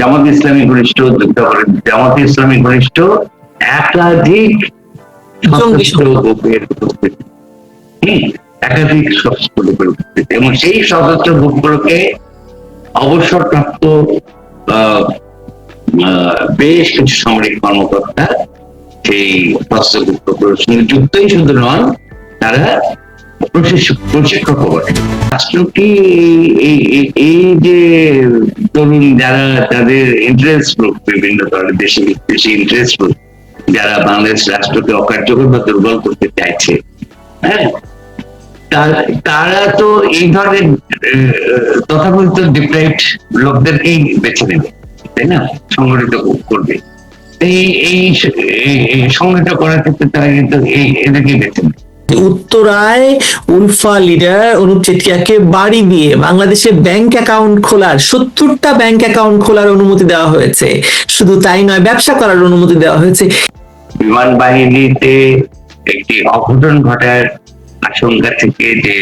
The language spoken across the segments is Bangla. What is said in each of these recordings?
জামাত ইসলামী ঘনিষ্ঠ, জামাত ইসলামী ঘনিষ্ঠ একাধিক সশস্ত্র গ্রুপের উপস্থিতি, একাধিক সশস্ত্র গ্রুপের উপস্থিতি, এবং সেই সশস্ত্র গ্রুপগুলোকে অবসরপ্রাপ্ত বেশ কিছু সামরিক কর্মকর্তা সেই সশস্ত্র গ্রুপগুলোর সঙ্গে যুক্তই শুধু নন, তারা প্রশিক্ষক বটে। রাষ্ট্র কি এই যে তরুণ যারা তাদের ইন্টারেস্ট গ্রুপ, বিভিন্ন ধরনের দেশে বিদেশি ইন্টারেস্ট গ্রুপ যারা বাংলাদেশ রাষ্ট্রকে অকার্যকর বা দুর্বল করতে চাইছে, হ্যাঁ, তারা তো এই ধরনের তথাকথিত ডিপ্রাইভড লোকদেরকেই বেছে নেবে, তাই না, সংগঠিত করবে। এই সংগঠিত করার ক্ষেত্রে তারা কিন্তু এদেরকেই বেছে নেবে। উত্তরায় উলফা লিডার অনুপ চেটিয়াকে বাড়ি দিয়ে বাংলাদেশে ব্যাংক অ্যাকাউন্ট খোলার 70টা ব্যাংক অ্যাকাউন্ট খোলার অনুমতি দেওয়া হয়েছে। শুধু তাই নয়, ব্যবসা করার অনুমতি দেওয়া হয়েছে। বিমান বাহিনীতে একটি অঘটন ঘটার আশঙ্কা থেকে যে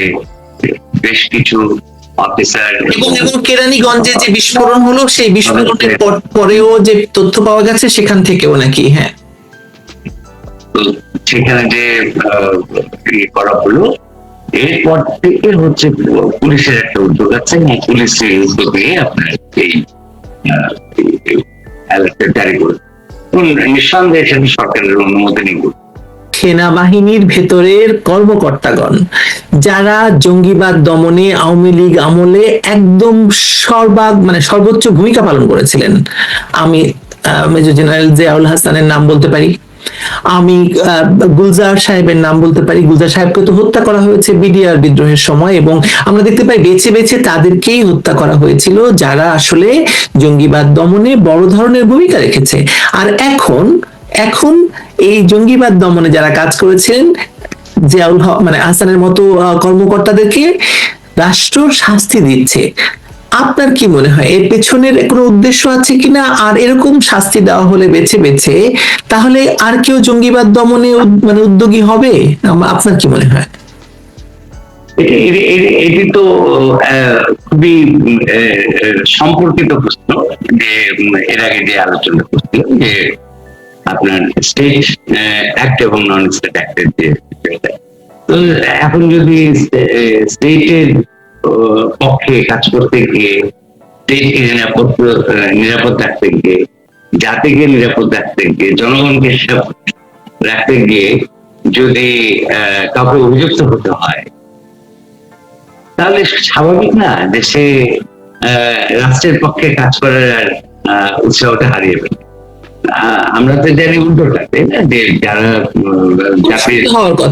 বেশ কিছু অফিসার এবং কেরানীগঞ্জে যে বিস্ফোরণ হলো, সেই বিস্ফোরণের পরেও যে তথ্য পাওয়া গেছে সেখান থেকেও নাকি, হ্যাঁ, সেখানে যে করা হলো, এরপর থেকে হচ্ছে পুলিশের একটা উদ্যোগ আছে, এবং পুলিশের উদ্যোগে আপনার এই জারি করে নিঃসন্দেহে সেটা সরকারের অনুমতি নিয়ে। সেনাবাহিনীর ভেতরের কর্মকর্তাগণ যারা জঙ্গিবাদ দমনে আওয়ামী লীগ আমলে একদম সর্বোচ্চ ভূমিকা পালন করেছিলেন, আমি মেজর জেনারেল জিয়াউল হাসানের নাম বলতে পারি, আমি গুলজার সাহেবের নাম বলতে পারি। গুলজার সাহেবকে তো হত্যা করা হয়েছে বিডিআর বিদ্রোহের সময়, এবং আমরা দেখতে পাই বেছে বেছে তাদেরকেই হত্যা করা হয়েছিল যারা আসলে জঙ্গিবাদ দমনে বড় ধরনের ভূমিকা রেখেছে। আর এখন এই জঙ্গিবাদ দমনে যারা কাজ করেছেন, জিয়াউল হক হাসানের মতো কর্মকর্তাদেরকে রাষ্ট্র শাস্তি দিচ্ছে। আপনার কি মনে হয় এর পেছনের কোনো উদ্দেশ্য আছে কিনা? আর এরকম শাস্তি দেওয়া হলে বেছে বেছে, তাহলে আর কেউ জঙ্গিবাদ দমনে উদ্যোগী হবে? আপনার কি মনে হয়? এটি তো খুবই সম্পর্কিত প্রশ্ন, যে এর আগে যে আলোচনা করছিলাম যে আপনার স্টেট অ্যাক্ট এবং নন স্টেট অ্যাক্টের যে বিষয়টা। তো এখন যদি স্টেটের পক্ষে কাজ করতে গিয়ে, স্টেটকে নিরাপদ রাখতে গিয়ে, জাতিকে নিরাপদ রাখতে গিয়ে, জনগণকে রাখতে গিয়ে যদি কাউকে অভিযুক্ত হতে হয়, তাহলে স্বাভাবিক না যে সে রাষ্ট্রের পক্ষে কাজ করার উৎসাহটা হারিয়ে ফেলে। আমরা তো জানি উল্টোটা, তাই না, যে যারা জাতির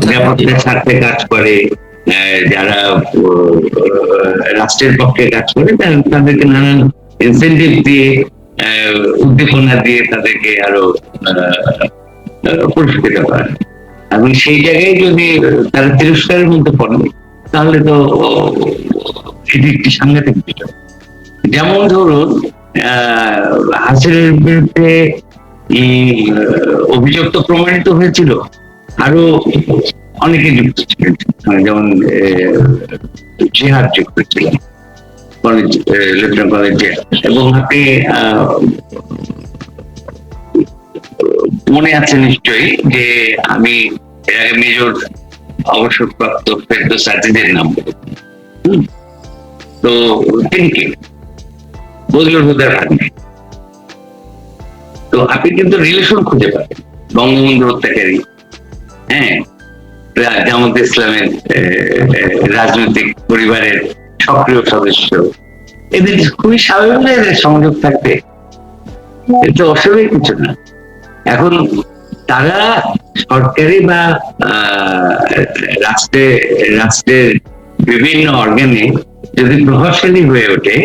নিরাপত্তার স্বার্থে কাজ করে, যারা রাষ্ট্রের পক্ষে কাজ করে, তাদেরকে নানান ইনসেন্টিভ দিয়ে, উদ্দীপনা দিয়ে তাদেরকে আরো পুরস্কৃত করে। এবং সেই জায়গায় যদি তারা তিরস্কারের মধ্যে পড়ে, তাহলে তো এটি একটি সাংঘাতিক বিষয়। যেমন ধরুন, হাসিনের বিরুদ্ধে অভিযোগ তো প্রমাণিত হয়েছিল, আরো অনেকে যুক্ত ছিলেন, যেমন জিহাদ যুক্ত ছিলেন, লেফটেন্যান্ট কর্নেল জিহাদ। এবং আপনি মনে আছে নিশ্চয়ই যে আমি মেজর অবসরপ্রাপ্ত ফেরদৌস আজিজের নাম বলেছি। তো তিনি কে? বজলুল হুদার ভাগ্নে। তো আপনি কিন্তু রিলেশন খুঁজে পাবেন। বঙ্গবন্ধু হত্যাকারী, হ্যাঁ, জামাত ইসলামের রাজনৈতিক পরিবারের সক্রিয় সদস্য, এদের খুবই স্বাভাবিক সংযোগ থাকবে, এটা অস্বাভাবিক কিছু না। এখন তারা সরকারি বা রাষ্ট্রের বিভিন্ন অর্গানে যদি প্রভাবশালী হয়ে ওঠে,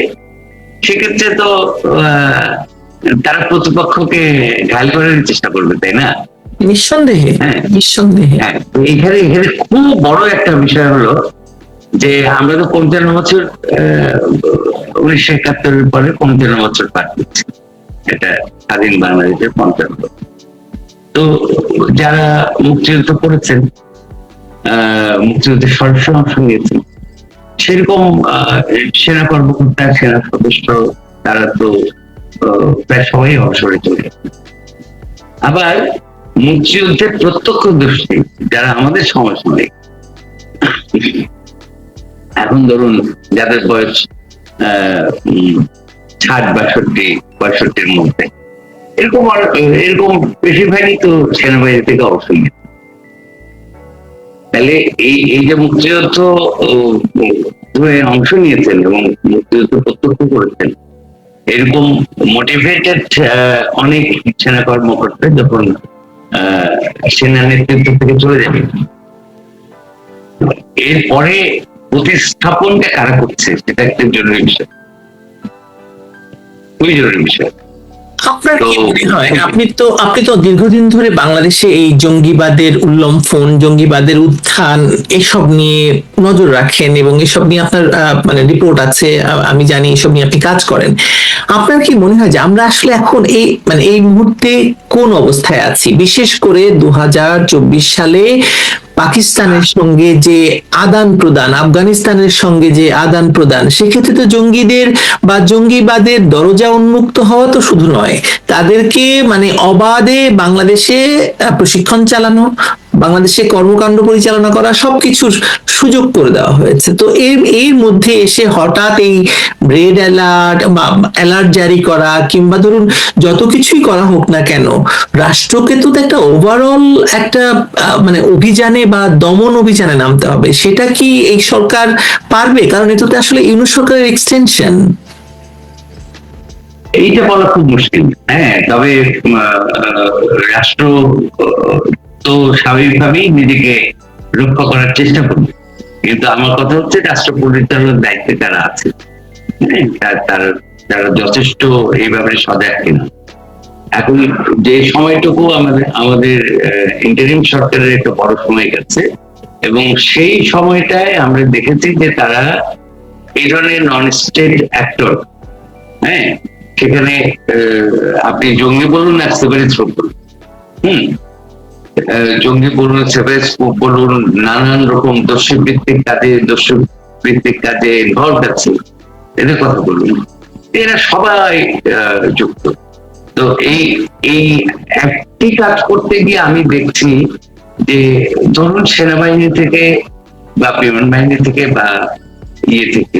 সেক্ষেত্রে তো তারা প্রতিপক্ষকে ঘায়ল করার চেষ্টা করবে, তাই না? নিঃসন্দেহে, নিঃসন্দেহে। এখানে খুব বড় একটা বিষয় হলো যে আমরা তো 55 বছর 1971 পরে 55 বছর পার করছি, এটা স্বাধীন বাংলাদেশের 55 বছর। তো যারা মুক্তিযুদ্ধ করেছেন, মুক্তিযুদ্ধের সরাসরি অংশ নিয়েছেন, সেরকম সেনা কর্মকর্তা, সেনা সদস্য, তারা তো প্রায় সবাই অবসরে চলে গেছে। আবার মুক্তিযুদ্ধের প্রত্যক্ষদর্শী যারা আমাদের সমসাময়িক, এখন ধরুন যাদের বয়স 60, 62, 65-র মধ্যে, এরকম বেশিরভাগই তো সেনাবাহিনী থেকে অবসর নিয়েছে। তাহলে এই যে মুক্তিযুদ্ধ অংশ নিয়েছেন এবং মুক্তিযুদ্ধ প্রত্যক্ষ করেছেন, এরকম মোটিভেটেড অনেক সেনা কর্মকর্তা যখন সেনা নেতৃত্ব থেকে চলে যাবে, এরপরে প্রতিস্থাপনটা কারা করছে সেটা একটা জরুরি বিষয়, খুবই জরুরি বিষয়। আপনার কি মনে হয়, আপনি তো দীর্ঘদিন ধরে বাংলাদেশে এই জঙ্গিবাদের উল্লম্ফন, জঙ্গিবাদের উত্থান এসব নিয়ে নজর রাখেন এবং এসব নিয়ে আপনার মানে রিপোর্ট আছে, আমি জানি এসব নিয়ে আপনি কাজ করেন। আপনার কি মনে হয় যে আমরা আসলে এখন এই মুহূর্তে কোন অবস্থায় আছি, বিশেষ করে 2024 সালে পাকিস্তানের সঙ্গে যে আদান প্রদান, আফগানিস্তানের সঙ্গে যে আদান প্রদান, সেক্ষেত্রে তো জঙ্গিদের বা জঙ্গিবাদের দরজা উন্মুক্ত হওয়া তো শুধু নয়, তাদেরকে মানে অবাধে বাংলাদেশে প্রশিক্ষণ চালানো, বাংলাদেশে কর্মকাণ্ড পরিচালনা করা, সবকিছুর সুযোগ করে দেওয়া হয়েছে। তো এর মধ্যে এসে হঠাৎ এই রেড অ্যালার্ট বা অ্যালার্ট জারি করা, কিংবা ধরুন যত কিছুই করা হোক না কেন, রাষ্ট্রকে তো একটা ওভারঅল একটা মানে অভিযানে বা দমন অভিযানে নামতে হবে। সেটা কি এই সরকার পারবে? কারণ এটা তো আসলে ইউনূস সরকারের এক্সটেনশন। এইটা বলা খুব মুশকিল। হ্যাঁ, তবে রাষ্ট্র তো স্বাভাবিকভাবেই নিজেকে রক্ষা করার চেষ্টা করবে, কিন্তু আমার কথা হচ্ছে রাষ্ট্র পরিচালনার দায়িত্বে তারা আছে, তারা যথেষ্ট এই ব্যাপারে সজাগ কিনা। এখন যে সময়টুকু আমাদের ইন্টারিম সরকারের একটা বড় সময় গেছে, এবং সেই সময়টায় আমরা দেখেছি যে তারা এই ধরনের নন স্টেট অ্যাক্টর, হ্যাঁ, সেখানে আপনি জঙ্গি বলুন আর সেভারেজ বলুন, জঙ্গি বলুন, সেভারেজ বলুন, নানান রকম দস্যুভিত্তিক কাজে ইনভলভ আছে, এদের কথা বলুন, এরা সবাই যুক্ত। তো এই একটি কাজ করতে গিয়ে আমি দেখছি যে ধরুন সেনাবাহিনী থেকে বা বিমান বাহিনী থেকে বা ইয়ে থেকে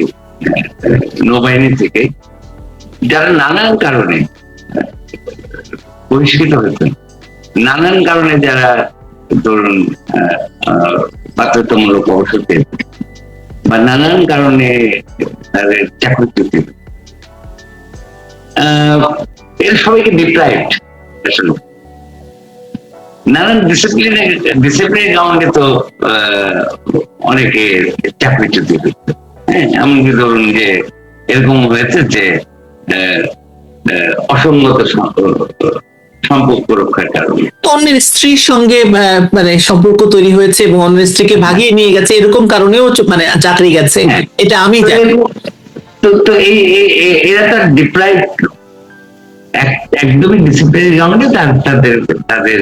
নৌবাহিনী থেকে যারা নানান কারণে বহিষ্কৃত হয়েছেন, নানান কারণে যারা ধরুন বাধ্যতামূলক অবসর পেয়েছে বা নানান কারণে তাদের চাকরিচ্যুত, এর সবাইকে ডিপ্রাইভড, নানান ডিসিপ্লিনের কারণে তো অনেকে চাকরিচ্যুত হচ্ছে। হ্যাঁ, এমনকি ধরুন যে এরকম হয়েছে যে অসঙ্গত সম্পর্ক রক্ষার কারণে অন্যের স্ত্রীর সঙ্গে মানে সম্পর্ক তৈরি হয়েছে এবং অন্যের স্ত্রীকে ভাগিয়ে নিয়ে গেছে, এরকম কারণেও মানে চাকরি গেছে, এটা আমি জানি। তো এরা তো ডিপ্রাইভ, একদমই ডিসিপ্লিনের কারণে তাদের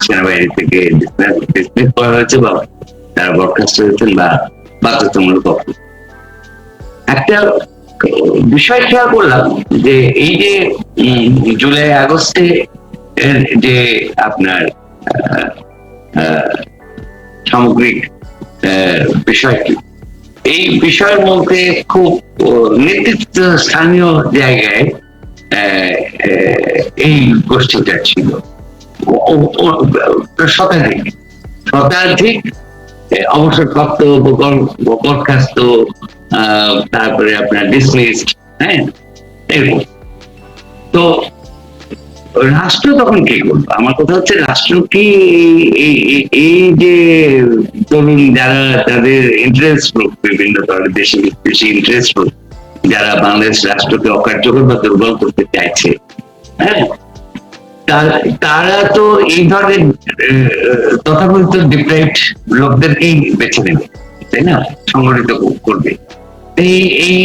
সেনাবাহিনী থেকে ডিসমিস করা হয়েছে বা তারা বরখাস্ত হয়েছেন বা বাধ্যতামূলক। একটা বিষয় খেয়াল করলাম যে এই যে জুলাই আগস্টে যে আপনার সামগ্রিক বিষয়টি, এই বিষয়ের মধ্যে খুব নেতৃত্ব স্থানীয় জায়গায় এই গোষ্ঠীটা ছিল শতাধিক অবসরপ্রাপ্ত, বরখাস্ত, তারপরে আপনার ডিসমিসড, হ্যাঁ, এরকম। তো রাষ্ট্র তখন কি করবে? আমার কথা হচ্ছে রাষ্ট্র কি এই যে ধরুন যারা তাদের ইন্টারেস্ট গ্রুপ, বিভিন্ন ধরনের দেশি ইন্টারেস্ট গ্রুপ যারা বাংলাদেশ রাষ্ট্রকে অকার্যকর বা দুর্বল করতে চাইছে, হ্যাঁ, তারা তো এই ধরনের তথাকথিত ডিপ্রাইভড লোকদেরকেই বেছে নেবে, তাই না, সংগঠিত করবে। এই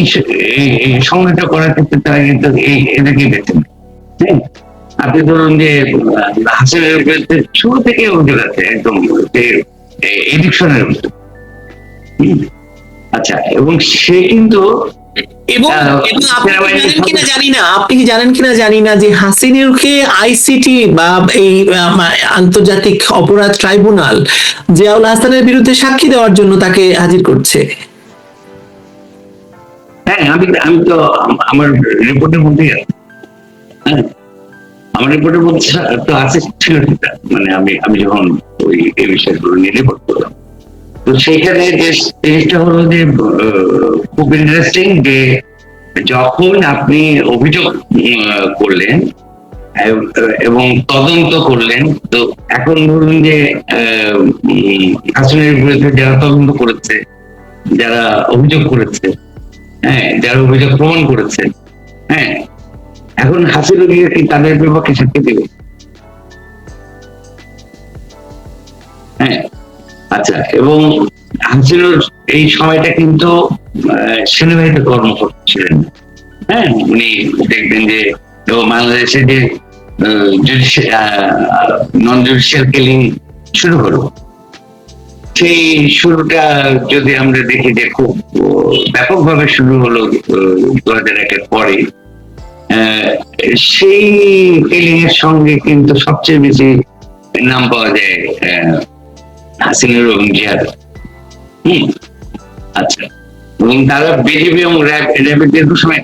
সংগঠিত করার ক্ষেত্রে তারা কিন্তু এদেরকেই বেছে নেবে। হ্যাঁ, আপনি ধরুন যে হাসিনের বিরুদ্ধে শুরু থেকে অভিযোগ আছে একদম এডিকশনের অভিযোগ। আচ্ছা, এবং সে কিন্তু এবং এবং আপনি কি জানেন কিনা জানি না যে হাসিনুরকে আইসিটি বা এই আন্তর্জাতিক অপরাধ ট্রাইব্যুনাল জিয়াউল হাসানের বিরুদ্ধে সাক্ষী দেওয়ার জন্য তাকে হাজির করছে। হ্যাঁ, আমি তো আমার রিপোর্টের মধ্যেই আছে। হ্যাঁ, আমার রিপোর্টের মধ্যে তো আছে, ছিল সেটা, মানে আমি যখন ওই এই বিষয়গুলো নিয়ে রিপোর্ট করলাম, তো সেইখানে যে জিনিসটা হলো যে খুব ইন্টারেস্টিং যে যখন আপনি অভিযোগ করলেন এবং তদন্ত করলেন, তো এখন ধরুন যে হাসিনের বিরুদ্ধে যারা তদন্ত করেছে, যারা অভিযোগ করেছে, হ্যাঁ, যারা অভিযোগ প্রমাণ করেছে, হ্যাঁ, এখন হাসিনা গিয়ে কি তাদের বিপক্ষে সাক্ষী দেবে? হ্যাঁ, আচ্ছা, এবং হাসিনুর এই সময়টা কিন্তু সেনাবাহিনীতে কর্ম করছিলেন। হ্যাঁ, উনি দেখবেন যে বাংলাদেশে যে নন জুডিশিয়াল কিলিং শুরু হলো, সেই শুরুটা যদি আমরা দেখি যে খুব ব্যাপকভাবে শুরু হলো 2001-এর পরে, সেই কিলিং এর সঙ্গে কিন্তু সবচেয়ে বেশি নাম পাওয়া যায় হাসিনুর এবং জিহাদ। আচ্ছা, এবং তারা বিজেপি এবং র্যাবের দীর্ঘ সময়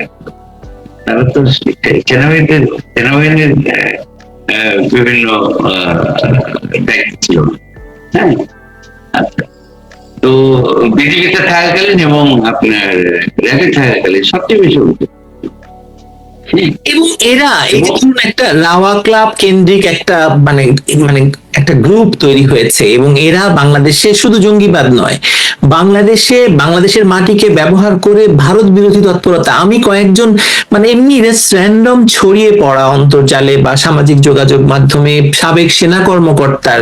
তারা তো সেনাবাহিনীর বিভিন্ন দায়িত্ব ছিল। হ্যাঁ, আচ্ছা, তো বিজেপিতে থাকাকালীন এবং আপনার র্যাবে থাকাকালীন সবচেয়ে বেশি এবং এরা এই যে ধরুন একটা রাওয়া ক্লাব কেন্দ্রিক একটা মানে মানে একটা গ্রুপ তৈরি হয়েছে, এবং এরা বাংলাদেশে শুধু জঙ্গিবাদ নয়, বাংলাদেশের মাটিকে ব্যবহার করে ভারত বিরোধী তৎপরতা। আমি কয়েকজন মানে এমনি র্যান্ডম ছড়িয়ে পড়া অন্তর্জালে বা সামাজিক যোগাযোগ মাধ্যমে সাবেক সেনা কর্মকর্তার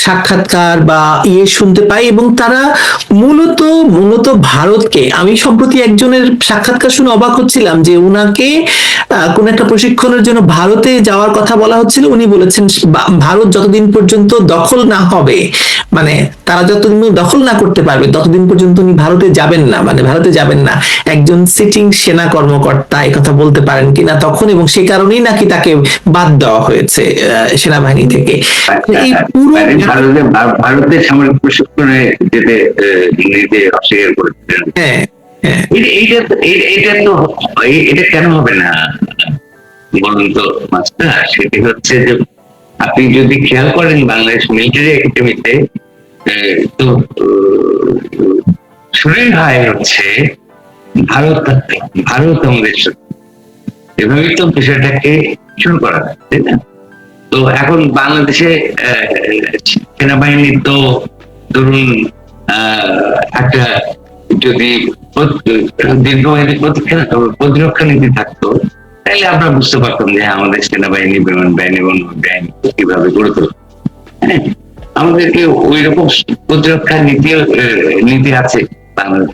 সাক্ষাৎকার বা শুনতে পাই, এবং তারা মূলত মূলত ভারতকে, আমি সম্প্রতি একজনের সাক্ষাৎকার শুনে অবাক হচ্ছিলাম যে উনাকে কোন একটা প্রশিক্ষণের জন্য ভারতে যাওয়ার কথা বলা হচ্ছিল, উনি বলেছেন ভারত যতদিন পর্যন্ত দখল না হবে, মানে তারা যতদিন দখল না করতে পারবে ততদিন পর্যন্ত উনি ভারতে যাবেন না, মানে ভারতে যাবেন না। একজন সিটিং সেনা কর্মকর্তা এই কথা বলতে পারেন কিনা তখন, এবং সেই কারণেই নাকি তাকে বাদ দেওয়া হয়েছে সেনাবাহিনী থেকে। এই পুরো ভারতের সামরিক প্রশিক্ষণে যেতে নিজে অস্বীকার করেছিলেন। হ্যাঁ, এটা কেন হবে না বলুন তো মাস্টার? সেটি হচ্ছে যে আপনি যদি খেয়াল করেন বাংলাদেশ মিলিটারি একাডেমিতে, তো সুরেন ভাই হচ্ছে ভারত আমাদের এভাবেই তো বিষয়টাকে শুরু করা হয়, তাই না? তো এখন বাংলাদেশে সেনাবাহিনীর তো ধরুন একটা যদি দীর্ঘমেয়াদী প্রতিরক্ষা নীতি থাকতো, তাহলে আমরা বুঝতে পারতাম যে আমাদের সেনাবাহিনী, বিমান বাহিনী এবং বাহিনী কিভাবে গড়ে তুলবে। হ্যাঁ, আমাদেরকে ওই রকম প্রতিরক্ষা নীতি আছে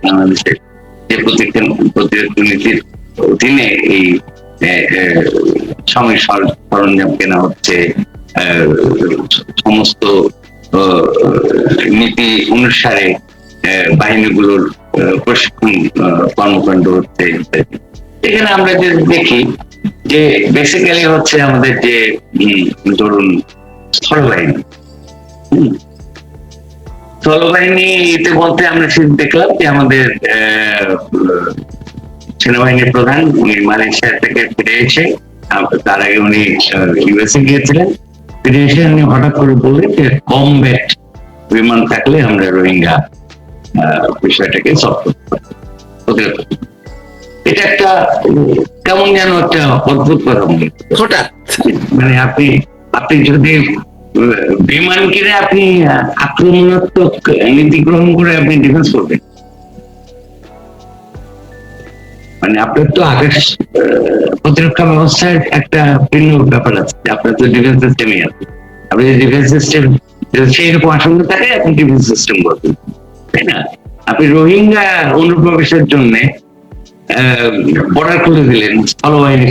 বাংলাদেশের, যে প্রতিরক্ষা নীতির অধীনে এই সামরিক সরঞ্জাম কেনা হচ্ছে, সমস্ত নীতি অনুসারে বাহিনীগুলোর প্রশিক্ষণ কর্মকাণ্ড হচ্ছে। এখানে আমরা যে দেখি যে বেসিক্যালি হচ্ছে আমাদের যে ধরুন স্থলবাহিনীতে বলতে আমরা দেখলাম যে আমাদের সেনাবাহিনীর প্রধান উনি মালয়েশিয়া থেকে ফিরে এসে, তার আগে উনি ইউএসএ গিয়েছিলেন, ফিরে এসে উনি হঠাৎ করে বললেন যে কমব্যাট বিমান থাকলে আমরা রোহিঙ্গা বিষয়টাকে সলভ করতে পারি। এটা একটা কেমন যেন একটা অদ্ভুত কথা মনে হঠাৎ, মানে আপনি যদি বিমান কিনে আপনি আক্রমণাত্মক নীতি গ্রহণ করে আপনি ডিফেন্স করবেন, মানে আপনার তো আকাশ প্রতিরক্ষা ব্যবস্থার একটা ভিন্ন ব্যাপার আছে, আপনার তো ডিফেন্স সিস্টেমই আছে। আপনি ডিফেন্স সিস্টেম সেই রকম আশঙ্কা থাকে, আপনি ডিফেন্স সিস্টেম করবেন, তাই না? আপনি রোহিঙ্গা অনুপ্রবেশের জন্য বর্ডার খুলে দিলেন, স্থলবাহিনী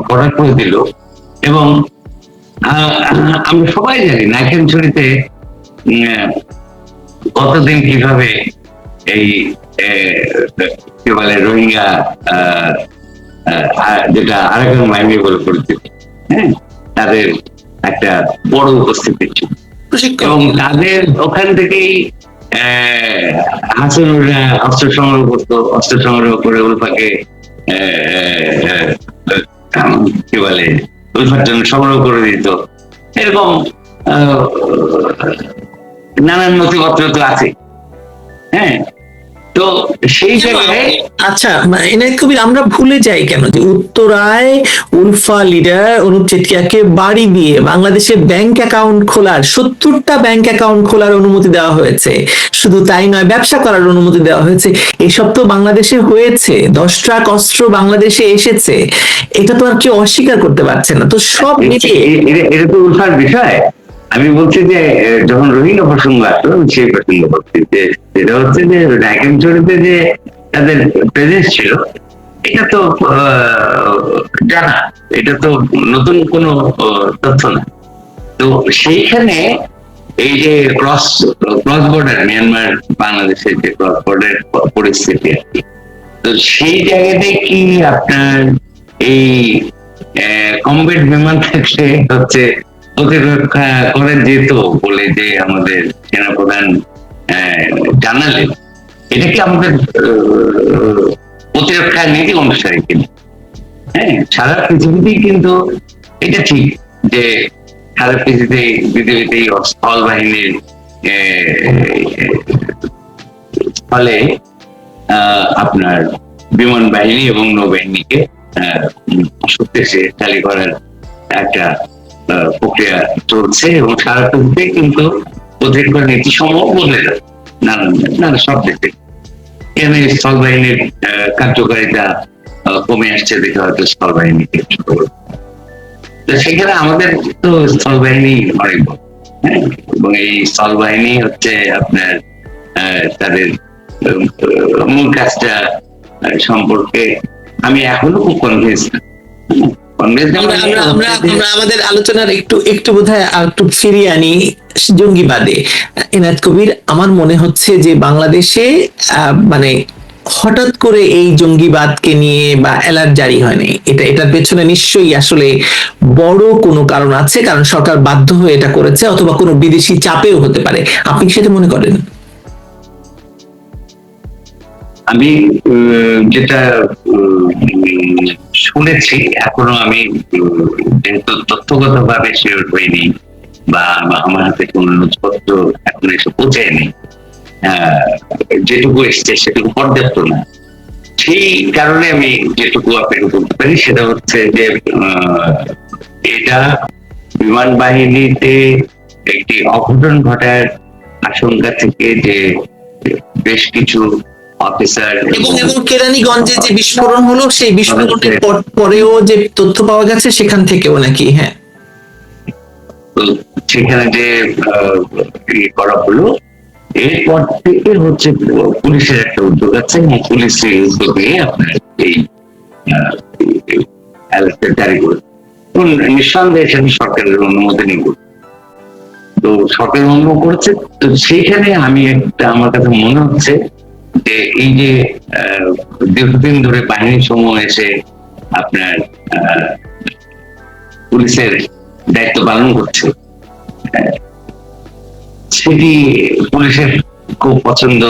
বর্ডার খুলে দিল, এবং আমরা সবাই জানি নাইখানছড়িতে কতদিন কিভাবে এই কি বলে রোহিঙ্গা যেটা আরাকান বাহিনী বলে পরিচিত, হ্যাঁ, তাদের একটা বড় উপস্থিতি ছিল এবং তাদের ওখান থেকেই হাসিনুরা অস্ত্র সংগ্রহ করতো, অস্ত্র সংগ্রহ করে উল্ফাকে কি বলে উল্ফার জন্য সংগ্রহ করে দিত। এরকম নানান নথিপত্র তো আছে। হ্যাঁ, তো সেই জায়গায় আচ্ছা, এনায়েত কবির, আমরা ভুলে যাই কেন যে উত্তরায় উলফা লিডার অনুপ চেটিয়াকে বাড়ি দিয়ে বাংলাদেশে ব্যাংক অ্যাকাউন্ট খোলার 70টা ব্যাংক অ্যাকাউন্ট খোলার অনুমতি দেওয়া হয়েছে। শুধু তাই নয়, ব্যবসা করার অনুমতি দেওয়া হয়েছে। এসব তো বাংলাদেশে হয়েছে। 10 ট্রাক অস্ত্র বাংলাদেশে এসেছে। এটা তো আর কেউ অস্বীকার করতে পারছে না। তো সব মিলিয়ে এটা তো উল্ফার বিষয়। আমি বলছি যে যখন রোহিঙ্গা প্রসঙ্গ আসলো, সেই প্রসঙ্গ বলছি যে সেটা হচ্ছে যে নায়কেশ্বরীতে যে তাদের প্রেজেন্স ছিল, এটা তো জানা, এটা তো নতুন কোনো তথ্য না। তো সেইখানে এই যে ক্রস বর্ডার মিয়ানমার বাংলাদেশের যে ক্রস বর্ডার পরিস্থিতি আর কি, তো সেই জায়গাতে কি আপনার এই কমব্যাট বিমান থাকলে হচ্ছে প্রতিরক্ষা করে যেত বলে যে আমাদের সেনাপ্রধান জানালেন, এটা কি আমাদের প্রতিরক্ষা নীতি অনুসারে কিনা? হ্যাঁ, সারা পৃথিবীতেই কিন্তু এটা ঠিক যে সারা পৃথিবীতেই স্থল বাহিনীর ফলে আপনার বিমান বাহিনী এবং নৌবাহিনীকে শক্তিশালী করার একটা প্রক্রিয়া চলছে এবং সারা পৃথিবীতে কিন্তু প্রতিরক্ষা নীতি সমূহ বদলে যাচ্ছে নানান সব দিকে। এখানে স্থল বাহিনীর কার্যকারিতা কমে আসছে দেখে হয়তো স্থল বাহিনীকে সেখানে আমাদের তো স্থল বাহিনী অনেক বড়, হ্যাঁ, এবং এই স্থল বাহিনী হচ্ছে আপনার তাদের মূল কাজটা সম্পর্কে আমি এখনো খুব কনভিন্স না। আমরা আমাদের আলোচনার একটু বোধহয় একটু ফিরিয়ে আনি জঙ্গিবাদে। এনায়েত কবির, আমার মনে হচ্ছে যে বাংলাদেশে মানে হঠাৎ করে এই জঙ্গিবাদকে নিয়ে বা অ্যালার্ট জারি হয়নি। এটার পেছনে নিশ্চয়ই আসলে বড় কোনো কারণ আছে, কারণ সরকার বাধ্য হয়ে এটা করেছে, অথবা কোনো বিদেশি চাপেও হতে পারে। আপনি সেটা মনে করেন? আমি যেটা শুনেছি, এখনো আমি যেহেতু তথ্যগত ভাবে শিওর হইনি বা আমার হাতে কোনো নথিপত্র এখন এসে পৌঁছায়নি, যেটুকু এসছে সেটুকু পর্যাপ্ত না। সেই কারণে আমি যেটুকু আপনাকে বলতে পারি সেটা হচ্ছে যে এটা বিমান বাহিনীতে একটি অঘটন ঘটার আশঙ্কা থেকে যে বেশ কিছু অফিসার এবং কেরানীগঞ্জে যে বিস্ফোরণ হলো, সেই বিস্ফোরণের পরেও যে তথ্য পাওয়া গেছে সেখান থেকেও নাকি, হ্যাঁ, সেখানে যে করা হলো, এরপর থেকে হচ্ছে পুলিশের একটা উদ্যোগ আছে এবং পুলিশের উদ্যোগে আপনার এই অ্যালার্টটা জারি করে নিঃসন্দেহে সেটা সরকারের অনুমোদন নিব। তো সরকার অনুমোদন করেছে। তো সেইখানে আমি আমার কাছে মনে হচ্ছে যে এই যে দীর্ঘদিন ধরে বাহিনী সমূহ এসে আপনার পুলিশের দায়িত্ব পালন করছে, সেটি পুলিশের খুব পছন্দ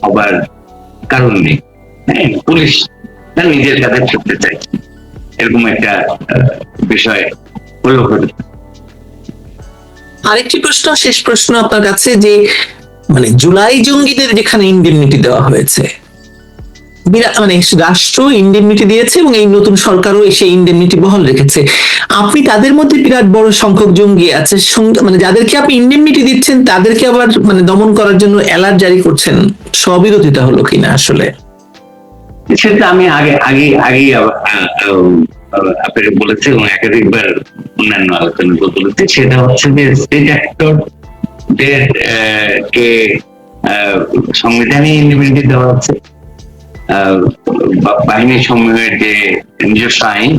হবার কারণ নেই। হ্যাঁ, পুলিশ তার নিজের কাজে করতে চাইছে, এরকম একটা বিষয় হলো। আরেকটি প্রশ্ন, শেষ প্রশ্ন আপনার কাছে, যে মানে জুলাই জঙ্গিদের যেখানে ইন্ডেমনিটি দেওয়া হয়েছে, মানে রাষ্ট্র ইন্ডেমনিটি দিয়েছে এবং এই নতুন সরকারও সেই ইন্ডেমনিটি বহাল রেখেছে, আপনি তাদের মধ্যে বিরাট বড় সংখ্যক জঙ্গি আছে, মানে যাদেরকে আপনি ইন্ডেমনিটি দিচ্ছেন তাদেরকে আবার মানে দমন করার জন্য অ্যালার্ট জারি করছেন, স্ববিরোধিতা হলো কিনা আসলে? সেটা আমি আগে আপনাকে বলেছি এবং একাধিকবার অন্যান্য আলোচনা বলেছি। সেটা হচ্ছে যে স্টেট অ্যাক্টরদের কে সংবিধানে ইন্ডিপেন্ডেন্ট দেওয়া হচ্ছে, বাহিনী সমূহের যে নিজস্ব আইন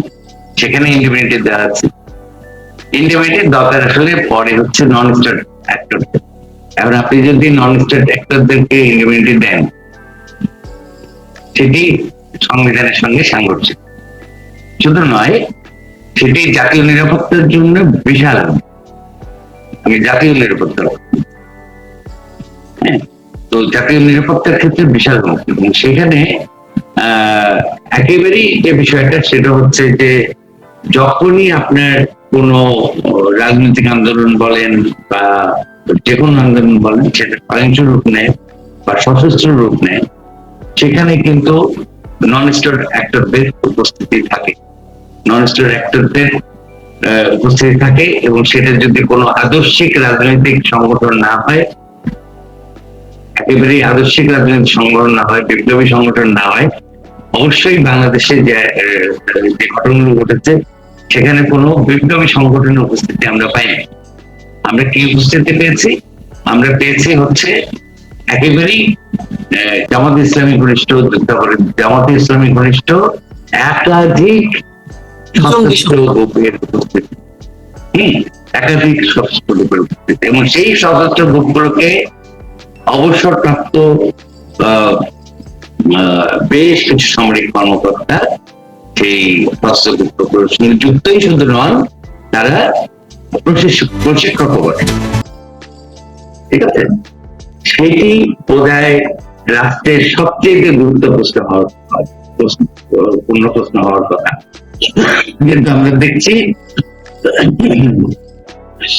সেখানে ইন্ডিপেন্ডেন্ট দেওয়া আছে। ইন্ডিপেন্ডেন্ট দরকার আসলে পরে হচ্ছে নন স্টেট অ্যাক্টর। এখন আপনি যদি নন স্টেট অ্যাক্টরদেরকে ইন্ডিপেন্ডেন্ট দেন, সেটি সংবিধানের সঙ্গে সাংঘর্ষিক। শুধু নয়, সেটি জাতীয় নিরাপত্তার জন্য বিশাল, জাতীয় নিরাপত্তা, হ্যাঁ, তো জাতীয় নিরাপত্তার ক্ষেত্রে বিশাল হুমকি। এবং সেখানে একেবারেই যে বিষয়টা সেটা হচ্ছে যে যখনই আপনার কোনো রাজনৈতিক আন্দোলন বলেন বা যে কোনো আন্দোলন বলেন, সেটা সহিংস রূপ নেয় বা সশস্ত্র রূপ নেয়, সেখানে কিন্তু নন স্টেট অ্যাক্টরদের উপস্থিতি থাকে, নন স্টেট অ্যাক্টরদের উপস্থিতি থাকে। এবং সেটা যদি কোনো আদর্শিক রাজনৈতিক সংগঠন না হয়, একেবারেই আদর্শিক রাজনৈতিক সংগঠন না হয়, বিপ্লবী সংগঠন না হয়, অবশ্যই বাংলাদেশে যে ঘটনাগুলো ঘটেছে সেখানে কোনো বিপ্লবী সংগঠনের উপস্থিতি আমরা পাইনি। আমরা কি উপস্থিতি পেয়েছি? আমরা পেয়েছি হচ্ছে একেবারেই জামাত ইসলামী ঘনিষ্ঠ, জামাত ইসলামী ঘনিষ্ঠ একাধিক সশস্ত্র গ্রুপের উপস্থিতি, একাধিক সশস্ত্র গ্রুপের উপস্থিতি। এবং সেই সশস্ত্র গ্রুপগুলোকে অবসরপ্রাপ্ত বেশ কিছু সামরিক কর্মকর্তা সেই সশস্ত্র সঙ্গে যুক্তই শুধু নন, তারা প্রশিক্ষক বটে। ঠিক আছে, সেটি বোধহয় রাষ্ট্রের সবচেয়ে গুরুত্বপূর্ণ প্রশ্ন হওয়ার কথা। কিন্তু আমরা দেখছি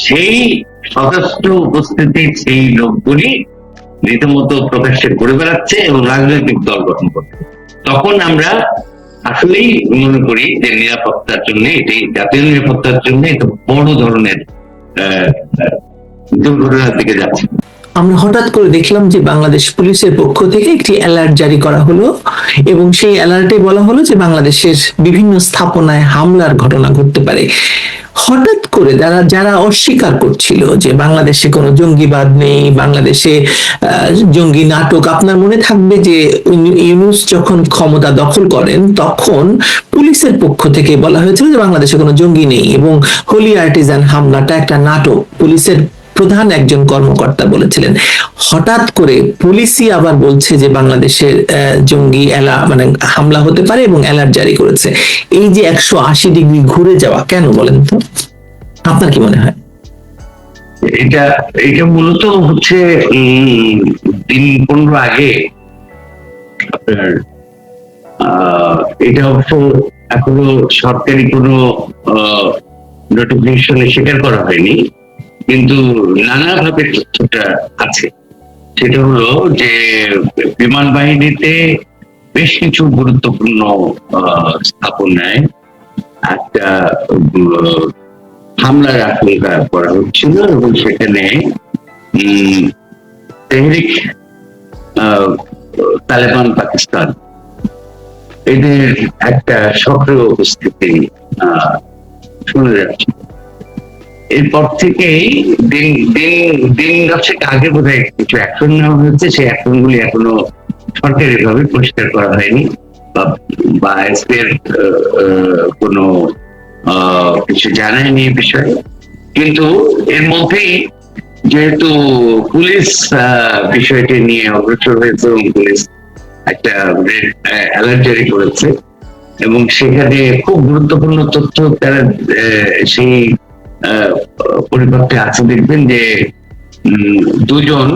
সেই সশস্ত্র উপস্থিতির সেই লোকগুলি রীতিমতো প্রকাশ্যে ঘুরে বেড়াচ্ছে এবং রাজনৈতিক দল গঠন করছে। তখন আমরা আসলেই মনে করি যে নিরাপত্তার জন্য, এটি জাতীয় নিরাপত্তার জন্য একটা বড় ধরনের দুর্ঘটনার দিকে যাচ্ছে। আমরা হঠাৎ করে দেখলাম যে বাংলাদেশ পুলিশের পক্ষ থেকে একটি অ্যালার্ট জারি করা হলো এবং সেই অ্যালার্টে বলা হলো যে বাংলাদেশের বিভিন্ন স্থাপনায় হামলার ঘটনা ঘটতে পারে। হঠাৎ করে যারা অস্বীকার করছিল যে বাংলাদেশে কোনো জঙ্গিবাদ নেই, বাংলাদেশে জঙ্গি নাটক, আপনার মনে থাকবে যে ইউনূস যখন ক্ষমতা দখল করেন তখন পুলিশের পক্ষ থেকে বলা হয়েছিল যে বাংলাদেশে কোনো জঙ্গি নেই এবং হোলি আর্টিজান হামলাটা একটা নাটক, পুলিশের প্রধান একজন কর্মকর্তা বলেছিলেন। হঠাৎ করে পুলিশই আবার বলছে যে বাংলাদেশের জঙ্গি মানে হামলা হতে পারে এবং অ্যালার্ট জারি করেছে। এই যে 180 ডিগ্রি ঘুরে যাওয়া, কেন বলেন তো? আপনার কি মনে হয়? এটা মূলত হচ্ছে দিন 15 আগে আপনার এটা অবশ্য এখনো সরকারি কোনো নোটিফিকেশনে স্বীকার করা হয়নি, কিন্তু নানাভাবে তথ্যটা আছে। সেটা হলো যে বিমান বাহিনীতে বেশ কিছু গুরুত্বপূর্ণ স্থাপনায় একটা হামলার আশঙ্কা করা হচ্ছিল এবং সেখানে তেহরিক তালেবান পাকিস্তান এদের একটা সক্রিয় উপস্থিতি শোনা যাচ্ছে। এরপর থেকেই দিন দশেক আগে বোধহয় কিছু অ্যাকশন নেওয়া হয়েছে। সেই অ্যাকশন গুলি এখনো সরকারি ভাবে পরিষ্কার করা হয়নি বা এসপির কোনো কিছু জানায়নি এই বিষয়ে। কিন্তু এর মধ্যেই যেহেতু পুলিশ বিষয়টি নিয়ে অগ্রসর হয়েছে এবং পুলিশ একটা অ্যালার্ট জারি করেছে এবং সেখানে খুব গুরুত্বপূর্ণ তথ্য তারা সেই পরিবর্তে আছে। দেখবেন যে দুজন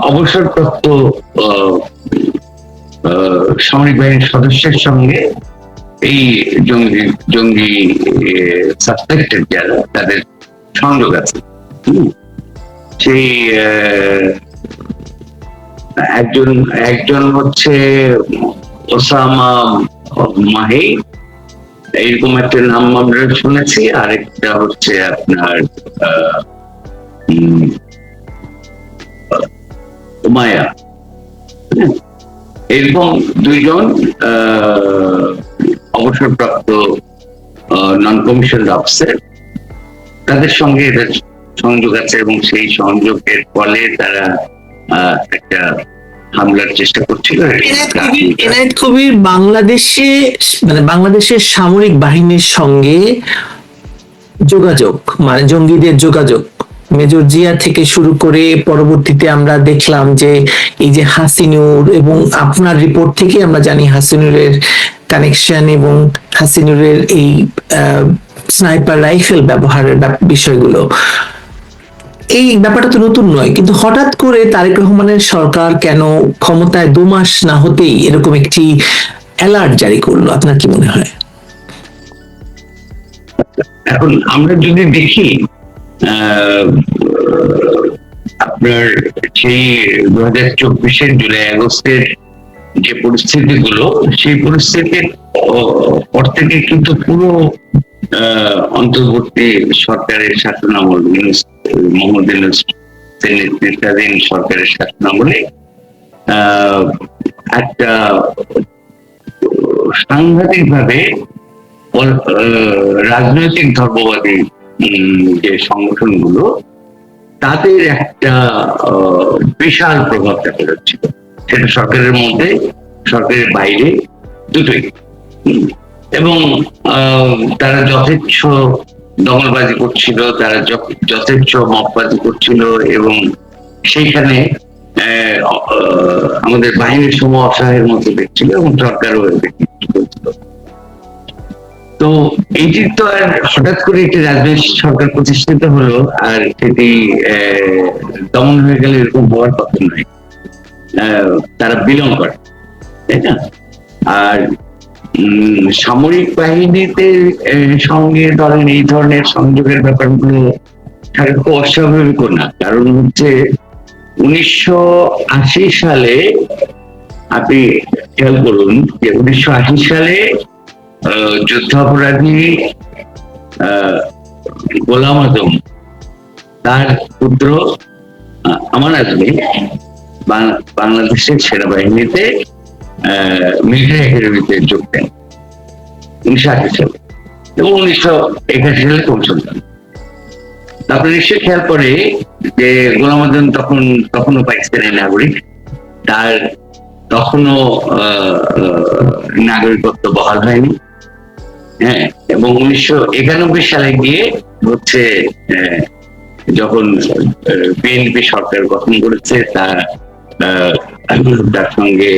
অবসরপ্রাপ্ত সামরিক বাহিনীর সদস্যের সঙ্গে এই জঙ্গি সাসপেক্টেড যারা, তাদের সংযোগ আছে। সেই একজন হচ্ছে ওসামা মাহি, এইরকম একটা নাম আমরা শুনেছি, আরেকটা হচ্ছে আপনার উমায়া। এরকম দুইজন অবসরপ্রাপ্ত নন কমিশন অফিসার, তাদের সঙ্গে এদের সংযোগ আছে এবং সেই সংযোগের ফলে তারা একটা হামলার চেষ্টা করছিল। এনায়েত কবির বাংলাদেশের সামরিক বাহিনীর সঙ্গে যোগাযোগ, মানে জঙ্গিদের যোগাযোগ মেজর জিয়া থেকে শুরু করে পরবর্তীতে আমরা দেখলাম যে এই যে হাসিনুর, এবং আপনার রিপোর্ট থেকে আমরা জানি হাসিনুরের কানেকশন এবং হাসিনুরের এই স্নাইপার রাইফেল ব্যবহারের বিষয়গুলো, এই ব্যাপারটা তো নতুন নয়, কিন্তু হঠাৎ করে তারেক রহমানের সরকার কেন ক্ষমতায় 2 মাস না হতেই এরকম একটি অ্যালার্ট জারি করলো? আপনার কি মনে হয়? এখন আমরা যদি দেখি আপনার সেই 2024-এর জুলাই আগস্টের যে পরিস্থিতিগুলো, সেই পরিস্থিতির পর থেকে কিন্তু পুরো অন্তর্বর্তী সরকারের শাসনামল, মোহাম্মদ ইউনূস নেতৃত্বাধীন সরকারের শাসনামলে একটা সাংঘাতিক ভাবে রাজনৈতিক ধর্মবাদী যে সংগঠনগুলো, তাদের একটা বিশাল প্রভাব দেখা যাচ্ছিল, সেটা সরকারের মধ্যে, সরকারের বাইরে, দুটোই। এবং তারা যথেচ্ছ দখলবাজি করছিল, তারা যথেচ্ছ মপবাজি করছিল, এবং সেইখানে আমাদের বাহিনীর সময় অসহায়ের মতো দেখছিল এবং সরকারও করছিল। তো এইটি তো আর হঠাৎ করে একটি রাজনৈতিক সরকার প্রতিষ্ঠিত হলো আর সেটি দমন হয়ে গেলে এরকম হওয়ার কথা নয়। তারা বিলং করে, তাই না? আর সামরিক বাহিনীতে সঙ্গে ধরেন এই ধরনের সংযোগের ব্যাপারগুলো খুব অস্বাভাবিক না, কারণ হচ্ছে 1980 সালে আপনি খেয়াল করুন যে 1980 সালে যুদ্ধাপরাধী গোলাম আজম, তার পুত্র আমান আজমি বাংলাদেশের সেনাবাহিনীতে মিলিটারি একাডেমিতে যোগ দেন 1980 সালে, এবং 1981 সালে পৌঁছন। তারপরে নিশ্চয়ই খেয়াল করে যে গোলাম আজম তখনও পাকিস্তানের নাগরিক, তার তখনও নাগরিকত্ব বহাল হয়নি। হ্যাঁ, এবং 1991 সালে গিয়ে হচ্ছে যখন বিএনপি সরকার গঠন করেছে, তার সঙ্গে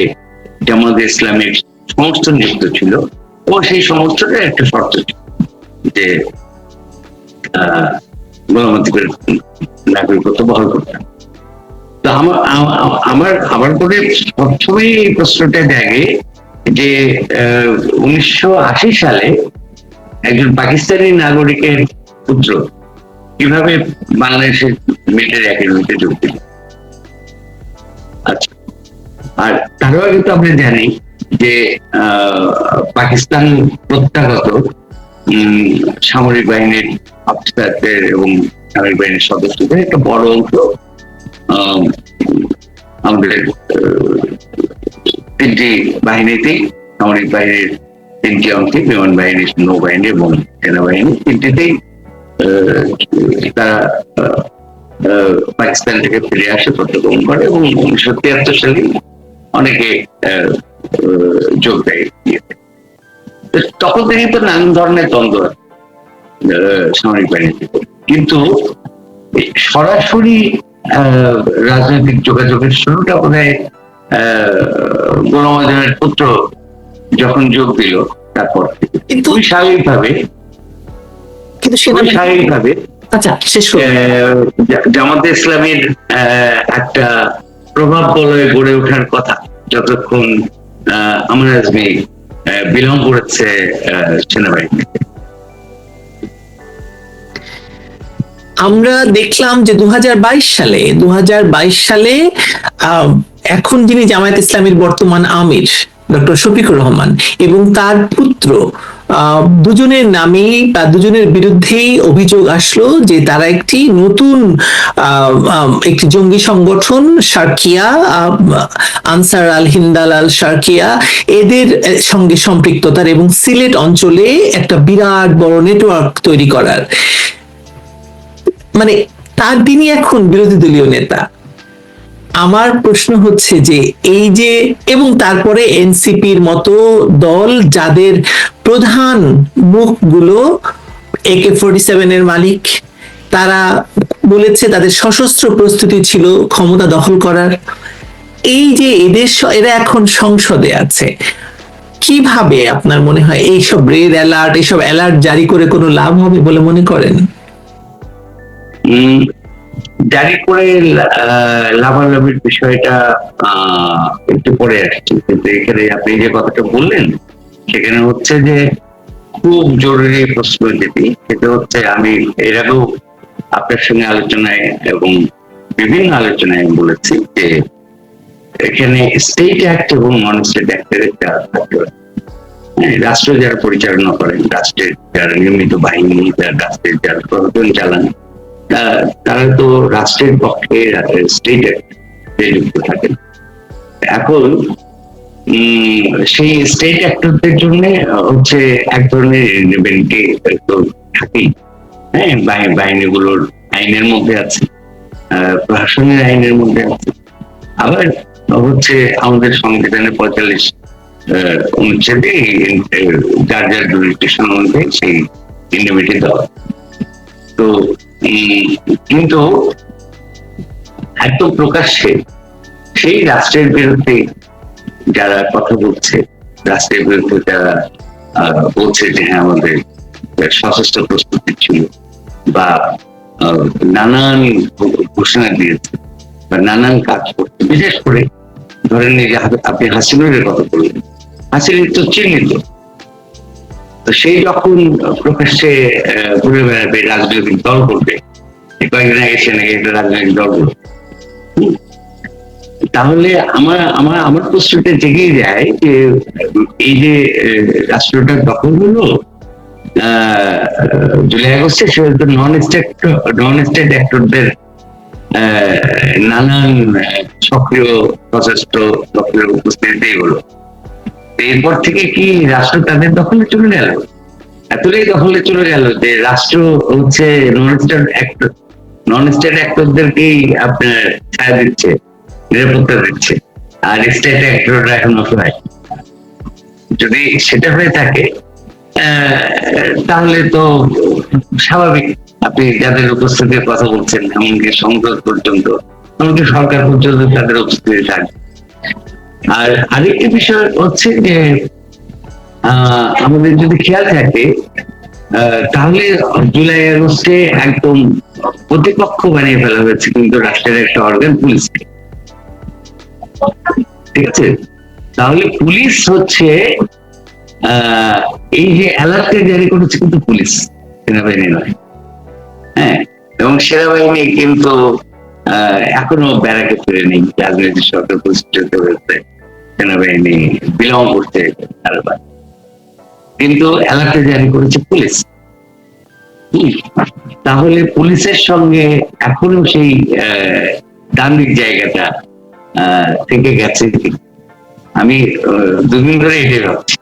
জামাত ইসলামের সমর্থন যুক্ত ছিল, ও সেই সমর্থনের একটা শর্ত ছিল যে নাগরিকত্ব বহাল করতাম। তো আমার করে সবসময় এই প্রশ্নটা জাগে যে 1980 সালে একজন পাকিস্তানি নাগরিকের পুত্র কিভাবে বাংলাদেশের মিলিটারি একাডেমিতে যোগ দিল। আচ্ছা, আর তারও আগে তো আমরা জানি যে পাকিস্তান প্রত্যাগত সামরিক বাহিনীর অফিসারদের এবং সামরিক বাহিনীর সদস্যদের একটা বড় অংশ আমাদের তিনটি বাহিনীতেই, সামরিক বাহিনীর তিনটি অংশে, বিমান বাহিনী, নৌবাহিনী এবং সেনাবাহিনী, তিনটিতেই তারা পাকিস্তান থেকে ফিরে আসে, প্রত্যাগমন করে, এবং 1973 সালে অনেকে যোগ দেয়। তখন থেকে তো নানান ধরনের দ্বন্দ্ব সামরিক বাহিনীতে, কিন্তু সরাসরি রাজনৈতিক যোগাযোগের শুরুটা বোধ হয় গোলাম আজমের পুত্র যখন যোগ দিল তারপর থেকে। কিন্তু স্বাভাবিকভাবে আচ্ছা, শেষ জামাতে ইসলামের একটা প্রভাব বলয়ে গড়ে ওঠার কথা, যতক্ষণ আমান আজমি বিলং করেছে সেনাবাহিনীতে। আমরা দেখলাম যে 2022 সালে এখন যিনি জামায়াত ইসলামীর বর্তমান আমির ডক্টর শফিকুর রহমান এবং তার পুত্র, দুজনের নামেই বা দুজনের বিরুদ্ধেই অভিযোগ আসলো যে তারা একটি নতুন একটি জঙ্গি সংগঠন শারকিয়া, আনসার আল হিন্দাল আল শারকিয়া, এদের সঙ্গে সম্পৃক্ততার এবং সিলেট অঞ্চলে একটা বিরাট বড় নেটওয়ার্ক তৈরি করার। মানে তিনি এখন বিরোধী দলীয় নেতা। আমার প্রশ্ন হচ্ছে যে এই যে, এবং তারপরে এনসিপির মতো দল যাদের প্রধান মুখগুলো AK-47 এর মালিক তারা বলেছে তাদের সশস্ত্র প্রস্তুতি ছিল ক্ষমতা দখল করার। এই যে এরা এখন সংসদে আছে, কিভাবে আপনার মনে হয় এইসব রেড অ্যালার্ট, এইসব অ্যালার্ট জারি করে কোনো লাভ হবে বলে মনে করেন? জারি করে লাভালাভির বিষয়টা একটু পরে আসছে, কিন্তু এখানে আপনি যে কথাটা বললেন সেখানে হচ্ছে যে খুব জরুরি প্রশ্ন যেটি, সেটা হচ্ছে আমি এর আগেও আপনার সঙ্গে আলোচনায় এবং বিভিন্ন আলোচনায় আমি বলেছি যে এখানে স্টেট অ্যাক্ট এবং নন স্টেট অ্যাক্টের একটা থাকতে হবে। রাষ্ট্র যারা পরিচালনা করেন, রাষ্ট্রের যারা নিয়মিত বাহিনী, যারা রাষ্ট্রের যারা প্রশাসন চালান, তারা তো রাষ্ট্রের পক্ষে স্টেট অ্যাক্টে যুক্ত থাকেন। এখন সেই স্টেট অ্যাক্টরদের জন্য হচ্ছে এক ধরনের ইন্ডিপেন্ডেন্টি তো থাকেই। হ্যাঁ, বাহিনীগুলোর আইনের মধ্যে আছে, প্রশাসনের আইনের মধ্যে আছে। আবার হচ্ছে আমাদের সংবিধানের 45 অনুচ্ছেদে যার যার জুরিসডিকশন অনুযায়ী সেই ইন্ডিপেন্ডেন্টি দেওয়া। তো কিন্তু একদম প্রকাশ্যে সেই রাষ্ট্রের বিরুদ্ধে যারা কথা বলছে, রাষ্ট্রের বিরুদ্ধে যারা বলছে যে হ্যাঁ আমাদের সশস্ত্র প্রস্তুতি ছিল বা নানান ঘোষণা দিয়েছে বা নানান কাজ করছে, বিশেষ করে ধরেন এই যে আপনি হাসিনুরের কথা বললেন, হাসিনুর তো চিহ্নিত, তো সেই যখন প্রকাশ্যে ঘুরে বেড়াবে, রাজনৈতিক দল করবে, কয়েকদিন আগে সে নাকি একটা রাজনৈতিক দল করবে, তাহলে আমার প্রশ্নটা জেগেই যায় যে এই যে রাষ্ট্রটা দখল হলো জুলাই আগস্টে, সেটা নন স্টেট অ্যাক্টরদের নানান সক্রিয় সশস্ত্র সক্রিয় উপস্থিতি হলো। এরপর থেকে কি রাষ্ট্র তাদের দখলে চলে গেল? এতটাই দখলে চলে গেল যে রাষ্ট্র হচ্ছে নন স্টেট অ্যাক্টরদেরকেই আপনার ছায়া দিচ্ছে, নিরাপত্তা দিচ্ছে, আর স্টেট অ্যাক্টররা এখন অসহায়। যদি সেটা হয়ে থাকে তাহলে তো স্বাভাবিক, আপনি যাদের উপস্থিতির কথা বলছেন, এমনকি সংসদ পর্যন্ত, এমনকি সরকার পর্যন্ত তাদের উপস্থিতি থাকবে। আর আরেকটি বিষয় হচ্ছে যে আমাদের যদি খেয়াল থাকে তাহলে জুলাই আগস্টে একদম প্রতিপক্ষ বানিয়ে ফেলা হয়েছে কিন্তু রাষ্ট্রের একটা অর্গান, পুলিশকে। ঠিক আছে, তাহলে পুলিশ হচ্ছে এই যে অ্যালার্টটা জারি করেছে কিন্তু পুলিশ, সেনাবাহিনী নয়। হ্যাঁ, এবং সেনাবাহিনী কিন্তু এখনো ব্যারাকে ফিরে নেই, রাজনৈতিক সরকার প্রতিষ্ঠিত হয়েছে, সেনাবাহিনী বিলং করছে, কিন্তু অ্যালার্টটা জারি করেছে পুলিশ। তাহলে পুলিশের সঙ্গে এখনো সেই দান্দিক জায়গাটা থেকে গেছে। আমি দুদিন ধরে এটাই ভাবছি।